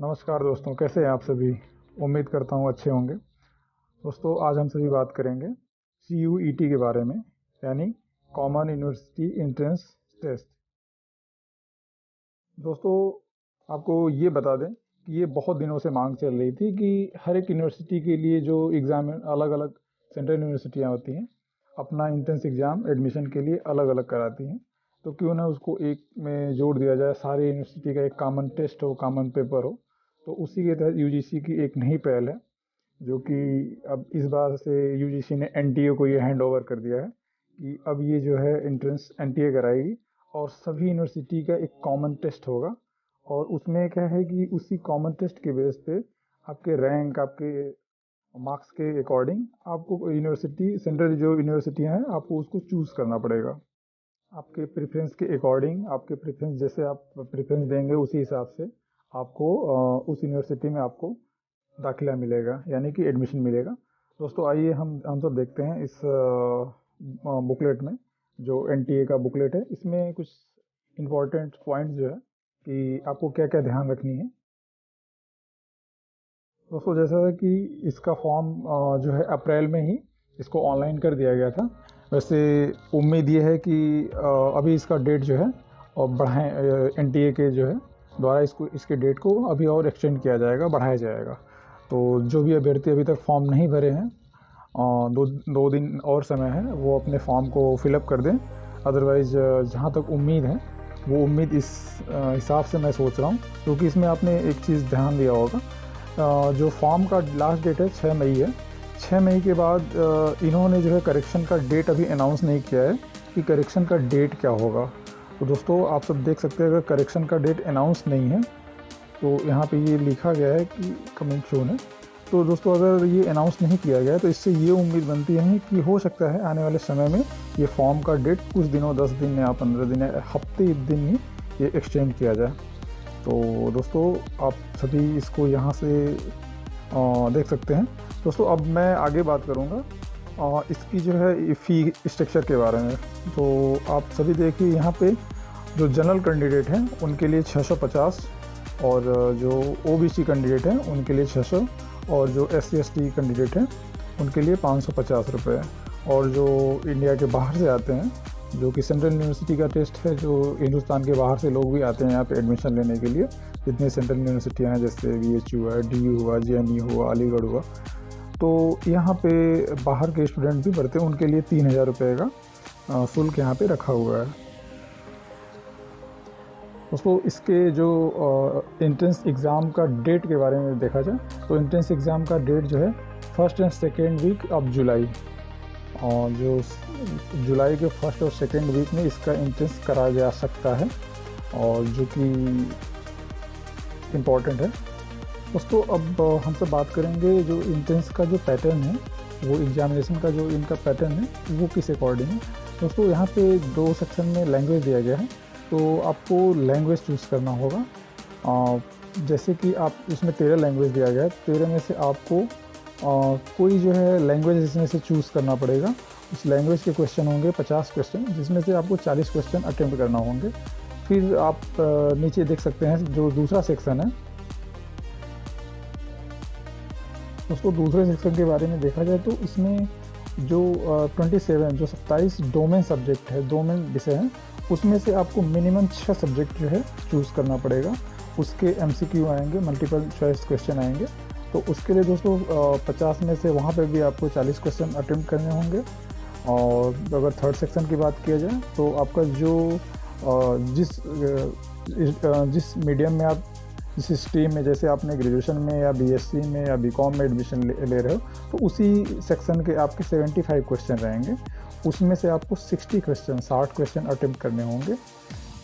नमस्कार दोस्तों, कैसे हैं आप सभी। उम्मीद करता हूँ अच्छे होंगे। दोस्तों, आज हम सभी बात करेंगे CUET के बारे में, यानी कॉमन यूनिवर्सिटी एंट्रेंस टेस्ट। दोस्तों, आपको ये बता दें कि ये बहुत दिनों से मांग चल रही थी कि हर एक यूनिवर्सिटी के लिए जो एग्ज़ाम अलग अलग सेंट्रल यूनिवर्सिटियाँ होती हैं, अपना एंट्रेंस एग्ज़ाम एडमिशन के लिए अलग अलग कराती हैं। तो क्यों ना उसको एक में जोड़ दिया जाए, सारे यूनिवर्सिटी का एक कॉमन टेस्ट हो, कॉमन पेपर हो। तो उसी के तहत UGC की एक नई पहल है, जो कि अब इस बार से UGC ने NTA को ये हैंड ओवर कर दिया है कि अब ये जो है एंट्रेंस NTA कराएगी और सभी यूनिवर्सिटी का एक कॉमन टेस्ट होगा। और उसमें क्या है कि उसी कॉमन टेस्ट के बेस पे आपके रैंक, आपके मार्क्स के अकॉर्डिंग आपको यूनिवर्सिटी, सेंट्रल जो यूनिवर्सिटियाँ हैं, आपको उसको चूज़ करना पड़ेगा। आपके प्रेफरेंस के अकॉर्डिंग, आपके प्रेफरेंस जैसे आप प्रेफरेंस देंगे उसी हिसाब से आपको उस यूनिवर्सिटी में आपको दाखिला मिलेगा, यानी कि एडमिशन मिलेगा। दोस्तों, आइए हम सब देखते हैं इस बुकलेट में, जो NTA का बुकलेट है। इसमें कुछ इम्पोर्टेंट पॉइंट्स जो है कि आपको क्या क्या ध्यान रखनी है। दोस्तों, जैसा कि इसका फॉर्म जो है अप्रैल में ही इसको ऑनलाइन कर दिया गया था। वैसे उम्मीद ये है कि अभी इसका डेट जो है और बढ़ाएं, NTA के जो है द्वारा इसके डेट को अभी और एक्सटेंड किया जाएगा, बढ़ाया जाएगा। तो जो भी अभ्यर्थी अभी तक फॉर्म नहीं भरे हैं, दो दिन और समय है, वो अपने फॉर्म को फिलअप कर दें। अदरवाइज़ जहाँ तक उम्मीद है, वो उम्मीद इस हिसाब से मैं सोच रहा हूँ, क्योंकि इसमें आपने एक चीज़ ध्यान दिया होगा, जो फॉर्म का लास्ट डेट है 6 मई है। 6 मई के बाद इन्होंने जो है करेक्शन का डेट अभी अनाउंस नहीं किया है कि करेक्शन का डेट क्या होगा। तो दोस्तों, आप सब देख सकते हैं, अगर करेक्शन का डेट अनाउंस नहीं है तो यहाँ पे ये लिखा गया है कि कमिंग सून है। तो दोस्तों, अगर ये अनाउंस नहीं किया गया है तो इससे ये उम्मीद बनती है कि हो सकता है आने वाले समय में ये फॉर्म का डेट कुछ दिनों, 10 दिन या 15 दिन या हफ्ते दिन ही ये एक्सटेंड किया जाए। तो दोस्तों, आप सभी इसको यहाँ से देख सकते हैं। दोस्तों, अब मैं आगे बात करूँगा इसकी जो है फ़ी स्ट्रक्चर के बारे में। तो आप सभी देखिए, यहाँ पे जो जनरल कैंडिडेट हैं उनके लिए 650, और जो OBC कैंडिडेट हैं उनके लिए 600, और जो SC/ST कैंडिडेट हैं उनके लिए 550 रुपये। और जो इंडिया के बाहर से आते हैं, जो कि सेंट्रल यूनिवर्सिटी का टेस्ट है, जो हिंदुस्तान के बाहर से लोग भी आते हैं यहाँ पे एडमिशन लेने के लिए, जितनी सेंट्रल यूनिवर्सिटियाँ हैं, जैसे VHU है, DU हुआ, JNU हुआ, अलीगढ़ हुआ। तो यहाँ पे बाहर के स्टूडेंट भी पढ़ते हैं, उनके लिए 3000 रुपये का शुल्क यहाँ पे रखा हुआ है। दोस्तों, इसके जो एंट्रेंस एग्ज़ाम का डेट के बारे में देखा जाए तो एंट्रेंस एग्ज़ाम का डेट जो है 1st और 2nd वीक ऑफ जुलाई, और जो जुलाई के 1st और 2nd वीक में इसका एंट्रेंस कराया जा सकता है, और जो कि इम्पॉर्टेंट है। दोस्तों, अब हमसे बात करेंगे जो एंट्रेंस का जो पैटर्न है, वो एग्जामिनेशन का जो इनका पैटर्न है वो किस अकॉर्डिंग है। दोस्तों, यहाँ पे 2 सेक्शन में लैंग्वेज दिया गया है, तो आपको लैंग्वेज चूज़ करना होगा। जैसे कि आप इसमें 13 लैंग्वेज दिया गया है, 13 में से आपको कोई जो है लैंग्वेज इसमें से चूज़ करना पड़ेगा। उस लैंग्वेज के क्वेश्चन होंगे 50 क्वेश्चन, जिसमें से आपको 40 क्वेश्चन अटेम्प्ट करना होंगे। फिर आप नीचे देख सकते हैं जो दूसरा सेक्शन है। दोस्तों, दूसरे सेक्शन के बारे में देखा जाए तो इसमें जो 27 डोमेन सब्जेक्ट है, डोमेन विषय हैं, उसमें से आपको मिनिमम 6 सब्जेक्ट जो है चूज़ करना पड़ेगा। उसके MCQ आएंगे, मल्टीपल चॉइस क्वेश्चन आएंगे। तो उसके लिए दोस्तों 50 में से वहाँ पे भी आपको 40 क्वेश्चन अटेम्प्ट करने होंगे। और अगर थर्ड सेक्शन की बात किया जाए तो आपका जो जिस मीडियम में आप, जिस स्ट्रीम में, जैसे आपने ग्रेजुएशन में या BSc में या BCom में एडमिशन ले रहे हो, तो उसी सेक्शन के आपके 75 क्वेश्चन रहेंगे। उसमें से आपको 60 क्वेश्चन अटेम्प्ट करने होंगे,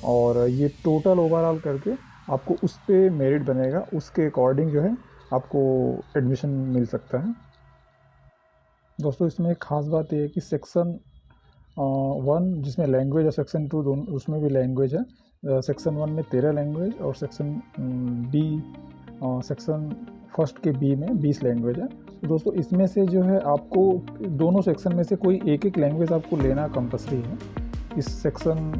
और ये टोटल ओवरऑल करके आपको उस पर मेरिट बनेगा, उसके अकॉर्डिंग जो है आपको एडमिशन मिल सकता है। दोस्तों, इसमें एक ख़ास बात ये है कि सेक्शन 1 जिसमें लैंग्वेज, और सेक्शन 2 दोनों, उसमें भी लैंग्वेज है। सेक्शन 1 में 13 लैंग्वेज, और सेक्शन फर्स्ट के B में 20 लैंग्वेज है। तो दोस्तों, इसमें से जो है आपको दोनों सेक्शन में से कोई एक लैंग्वेज आपको लेना कंपल्सरी है। इस सेक्शन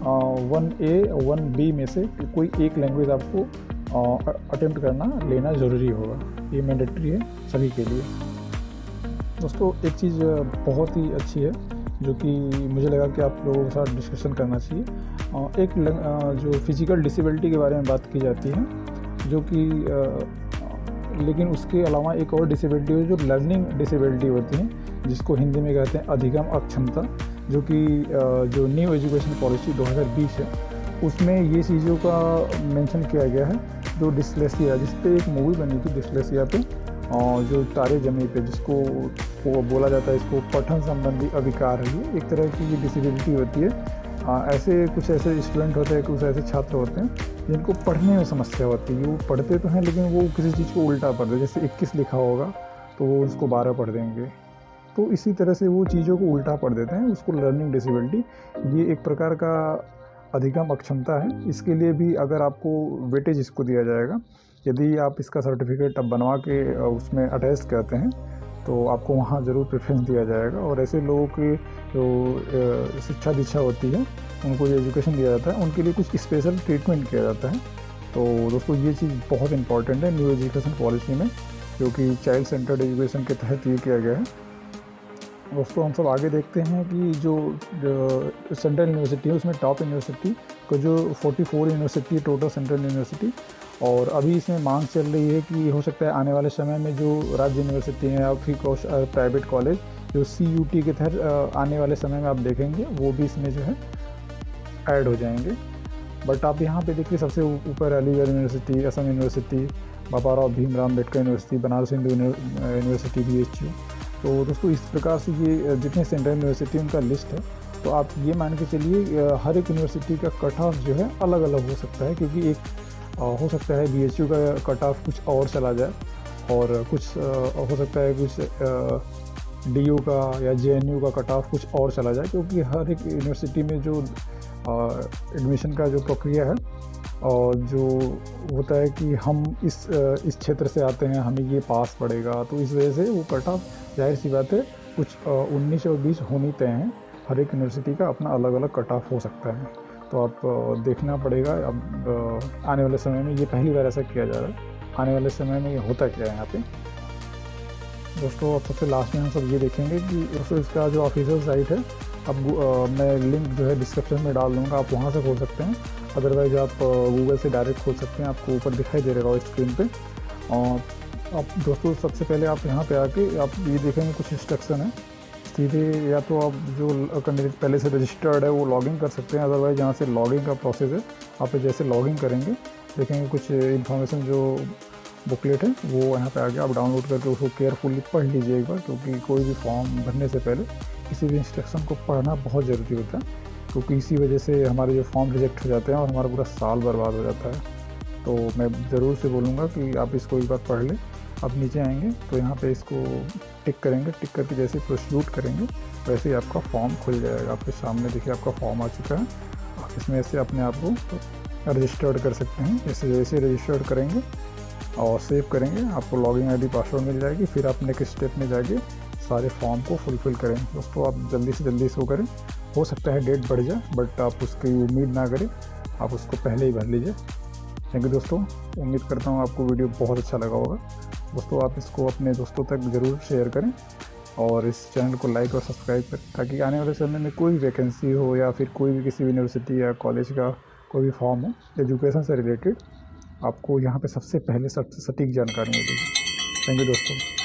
1A और 1B में से कोई एक लैंग्वेज आपको अटेम्प्ट करना लेना ज़रूरी होगा। ये मैंडेटरी है सभी के लिए। दोस्तों एक चीज़ बहुत ही अच्छी है जो कि मुझे लगा कि आप लोगों के साथ डिस्कशन करना चाहिए। जो फिज़िकल डिसेबिलिटी के बारे में बात की जाती है, जो कि लेकिन उसके अलावा एक और डिसेबिलिटी है जो लर्निंग डिसेबिलिटी होती है, जिसको हिंदी में कहते हैं अधिगम अक्षमता, जो कि जो न्यू एजुकेशन पॉलिसी 2020 है उसमें ये चीज़ों का मेंशन किया गया है। जो डिस्लेक्सिया, जिस पे एक मूवी बनी थी डिस्लेक्सिया पे, जो तारे ज़मीं पे, जिसको वो बोला जाता है इसको पठन संबंधी अविकार है। ये एक तरह की डिसेबिलिटी होती है। ऐसे कुछ ऐसे स्टूडेंट होते हैं, कुछ ऐसे छात्र होते हैं जिनको पढ़ने में समस्या होती है। वो पढ़ते तो हैं लेकिन वो किसी चीज़ को उल्टा पढ़ देते, जैसे 21 लिखा होगा तो वो उसको 12 पढ़ देंगे। तो इसी तरह से वो चीज़ों को उल्टा पढ़ देते हैं, उसको लर्निंग डिसेबिलिटी, ये एक प्रकार का अधिगम अक्षमता है। इसके लिए भी अगर आपको वेटेज इसको दिया जाएगा, यदि आप इसका सर्टिफिकेट अब बनवा के उसमें अटैच करते हैं तो आपको वहाँ ज़रूर प्रेफरेंस दिया जाएगा। और ऐसे लोगों की जो शिक्षा दीक्षा होती है, उनको जो एजुकेशन दिया जाता है, उनके लिए कुछ स्पेशल ट्रीटमेंट किया जाता है। तो दोस्तों ये चीज़ बहुत इंपॉर्टेंट है न्यू एजुकेशन पॉलिसी में, जो कि चाइल्ड सेंटर्ड एजुकेशन के तहत ये किया गया है। दोस्तों हम सब आगे देखते हैं कि जो सेंट्रल यूनिवर्सिटी है उसमें टॉप यूनिवर्सिटी को जो 44 यूनिवर्सिटी टोटल सेंट्रल यूनिवर्सिटी, और अभी इसमें मांग चल रही है कि हो सकता है आने वाले समय में जो राज्य यूनिवर्सिटी हैं या फिर प्राइवेट कॉलेज जो CUT के तहत आने वाले समय में आप देखेंगे वो भी इसमें जो है ऐड हो जाएंगे। बट आप यहाँ पे देखिए सबसे ऊपर Aligarh university, Assam university, Baba Rao Bhimrao Ambedkar university, Banaras Hindu university BHU। तो दोस्तों इस प्रकार से ये जितने सेंट्रल यूनिवर्सिटी उनका लिस्ट है। तो आप ये मान के चलिए हर एक यूनिवर्सिटी का कट ऑफ जो है अलग अलग हो सकता है, क्योंकि एक हो सकता है BHU का कट ऑफ कुछ और चला जाए, और कुछ हो सकता है कुछ DU का या JNU का कट ऑफ कुछ और चला जाए, क्योंकि हर एक यूनिवर्सिटी में जो एडमिशन का जो प्रक्रिया है और जो होता है कि हम इस क्षेत्र से आते हैं, हमें ये पास पड़ेगा, तो इस वजह से वो कट ऑफ जाहिर सी बात है कुछ 19 और 20 होनी तय हैं। हर एक यूनिवर्सिटी का अपना अलग अलग कट ऑफ हो सकता है। तो आप देखना पड़ेगा। अब आने वाले समय में ये पहली बार ऐसा किया जा रहा है, आने वाले समय में ये होता क्या है यहाँ पे। दोस्तों अब सबसे लास्ट में हम सब ये देखेंगे कि दोस्तों इसका जो ऑफिशियल साइट है, अब मैं लिंक जो है डिस्क्रिप्शन में डाल दूँगा, आप वहाँ से खोल सकते हैं। अदरवाइज़ आप गूगल से डायरेक्ट खोल सकते हैं, आपको ऊपर दिखाई दे रहेगा स्क्रीन पे। और आप दोस्तों सबसे पहले आप यहाँ पे आके आप ये देखेंगे कुछ इंस्ट्रक्शन है। सीधे या तो आप जो कैंडिडेट पहले से रजिस्टर्ड है वो लॉगिन कर सकते हैं, अदरवाइज़ यहाँ से लॉगिन का प्रोसेस है। आप जैसे लॉगिन करेंगे देखेंगे कुछ इन्फॉर्मेशन जो बुकलेट है वो यहाँ पे आगे आप डाउनलोड करके उसको केयरफुली पढ़ लीजिए एक बार, क्योंकि कोई भी फॉर्म भरने से पहले किसी भी इंस्ट्रक्शन को पढ़ना बहुत ज़रूरी होता है, क्योंकि इसी वजह से हमारे जो फॉर्म रिजेक्ट हो जाते हैं और हमारा पूरा साल बर्बाद हो जाता है। तो मैं ज़रूर से बोलूँगा कि आप इसको एक बार पढ़ लें। आप नीचे आएंगे तो यहाँ पे इसको टिक करेंगे, टिक करके जैसे प्रोसीड करेंगे वैसे ही आपका फॉर्म खुल जाएगा। आपके सामने देखिए आपका फॉर्म आ चुका है। आप इसमें से अपने आप को रजिस्टर्ड कर सकते हैं। जैसे रजिस्टर्ड करेंगे और सेव करेंगे, आपको लॉगिन ID पासवर्ड मिल जाएगी। फिर आप नेक्स्ट स्टेप में जाके सारे फॉर्म को फुलफ़िल करें। दोस्तों आप जल्दी से जल्दी इसको करें। हो सकता है डेट बढ़ जाए, बट आप उसकी उम्मीद ना करें, आप उसको पहले ही भर लीजिए। थैंक यू दोस्तों, उम्मीद करता हूँ आपको वीडियो बहुत अच्छा लगा होगा। दोस्तों आप इसको अपने दोस्तों तक ज़रूर शेयर करें और इस चैनल को लाइक और सब्सक्राइब करें, ताकि आने वाले समय में कोई भी वैकेंसी हो या फिर कोई भी किसी यूनिवर्सिटी या कॉलेज का कोई भी फॉर्म हो एजुकेशन से रिलेटेड, आपको यहाँ पे सबसे पहले सबसे सटीक जानकारी मिलेगी। थैंक यू दोस्तों।